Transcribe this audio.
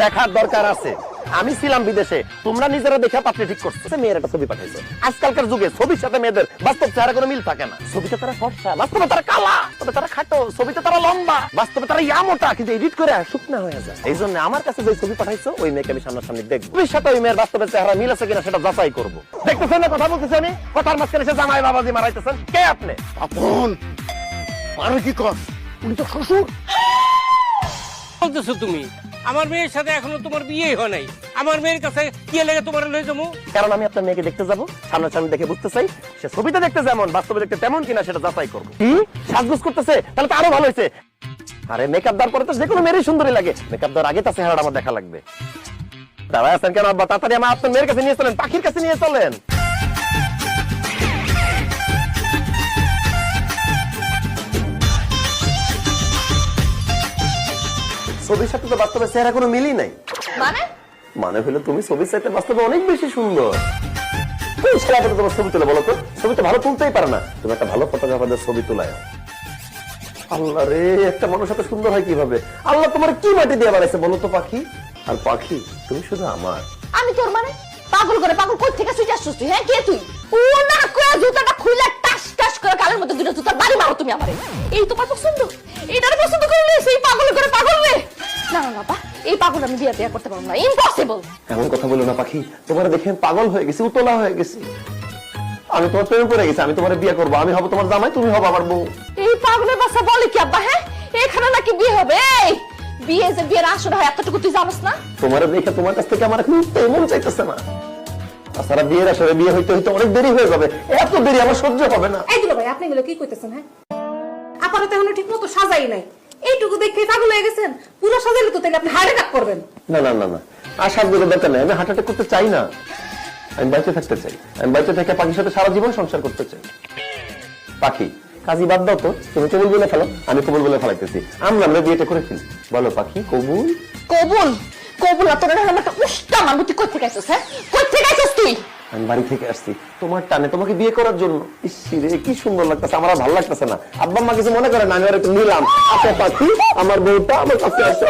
দেখার দরকার আছে। আমি ছিলাম বিদেশে, তোমরা নিজেরা দেখা পাত্রে ঠিক করছো। মেয়ের একটা ছবি পাঠাইছো। আজকালকার যুগে ছবির সাথে মেয়েদের বাস্তব চেহারা কোনো মিল থাকে না। ছবিতে তারা ফর্সা, বাস্তবে তারা কালা, তবে তারা খাটো, ছবিতে তারা লম্বা, বাস্তবে তারা মোটা, কিন্তু এডিট করে শুকনা হয়ে যায়। এই জন্য আমার কাছে যে ছবি পাঠাইছো ওই মেয়েকে আমি সামনাসামনি দেখবো, ছবির সাথে ওই মেয়ের বাস্তবের চেহারা মিল আছে কিনা সেটা যাচাই করবো। দেখতেছেন না কথা বলতেছেন, কথার মাঝখানে সে জামাই বাবাজি মারাইতেছেন। কে আপনি? আপন আরে কি কর, উনি তো শ্বশুর। বলতেছো তুমি? আমার মেয়ের সাথে এখনো তোমার বিয়ে হয় নাই, আমার মেয়ের কাছে কি লেগে তোমার লয়ে যাবো? কারণ আমি আপনার মেয়েকে দেখতে যাবো, সামনাসামনি দেখে বুঝতে চাই সে ছবিতে দেখতে যেমন বাস্তবে দেখতে তেমন কিনা সেটা যাচাই করবো। কি সাজগোজ করতেছে, তাহলে তো আরো ভালো হয়েছে। আরে মেকআপ দেওয়ার পরে তো যে কোনো মেয়েরই সুন্দরী লাগে, মেকআপ দেওয়ার আগে তার চেহারাটা আমার দেখা লাগবে। দাঁড়ায় আছেন কেন আব্বা? তাড়াতাড়ি আমার আপনার মেয়ের কাছে নিয়ে চলেন, পাখির কাছে নিয়ে চলেন। ছবির সাথে তো বাস্তবে চেহারা কোনো মিলই নাই। মানে হলো তুমি ছবির চাইতে বাস্তবে অনেক বেশি সুন্দর। তোমার ছবি তুলে বলো তো, ছবি তো ভালো তুলতেই পারে না, তুমি একটা ভালো ফটোগ্রাফারদের ছবি তোলায়। আল্লাহ রে, একটা মানুষ এত সুন্দর হয় কিভাবে? আল্লাহ তোমার কি মাটি দিয়ে বানাইছে বলো তো পাখি? আর পাখি তুমি শুধু আমার। আমি তোর মানে পাগল করে পাগল কই থেকে সুইটা সুস্তি? হ্যাঁ কে তুই? ও না কয়া জুতাটা খুইলা টাস টাস করে কালের মধ্যে দুটো জুতার বাড়ি মারো তুমি আমারে। এই তোমার পছন্দ? এইটার পছন্দ করলে সেই পাগল করে পাগল রে। না না বাবা, এই পাগল আমি বিয়ে করতে পারবো না, ইম্পসিবল। এমন কথা বলো না পাখি, তোমার দেখে পাগল হয়ে গেছি, উতলা হয়ে গেছি। আমি তোমার প্রেমে পড়ে গেছি, আমি তোমার বিয়ে করবো, আমি হব তোমার জামাই, তুমি হব আমার বউ। এই পাগলের বাচ্চা বলে কি আব্বা? হ্যাঁ এখানে নাকি বিয়ে হবে? এই বিয়ে যে বিয়ের আসর হয় এতটুকু তুই জানোস না? তোমার দেখে তোমার কাছ থেকে আমার এখন তেমন চাইতেছে না। তাছাড়া বিয়ের আসরে বিয়ে হইতে হইতে অনেক দেরি হয়ে যাবে, এত দেরি আমার সহ্য হবে না। এই দুলা ভাই, আপনি এগুলো কি কইতেছেন? হ্যাঁ আপাতত এখনো ঠিক মতো সাজাই নাই, এইটুকু দেখে পাগল হয়ে গেছেন। পুরো সাজাইলে তো তাহলে আপনি হার্ট অ্যাটাক করবেন। না না না না, আর সাজগোজের দরকার নেই, আমি হার্ট অ্যাটাক করতে চাই না। আমি বাইচে থাকতে চাই, আমি বাইচে থেকে পাখির সাথে সারা জীবন সংসার করতে চাই। পাখি কাজী বাদ দাও তো, তুমি কবুল বলে ফেলো, আমি কবুল বলে ফেলাইতেছি। আমরা বিয়েটা করে ফেলি, বলো পাখি কবুল? কবুল কবুল না তোর একটা উষ্টা মানুষ। তুই কই থেকে আইছস? হ্যাঁ কই থেকে আইছস তুই? আমি বাড়ি থেকে আসছি তোমার টানে তোমাকে বিয়ে করার জন্য। ইসিরে কি সুন্দর লাগতেছে, আমার ভালো লাগতেছে না। আব্বা আম্মা কিছু মনে করেন, আমি আর একটু নিলাম। আচ্ছা পাখি, আমার বউটা আমার কাছে আসো।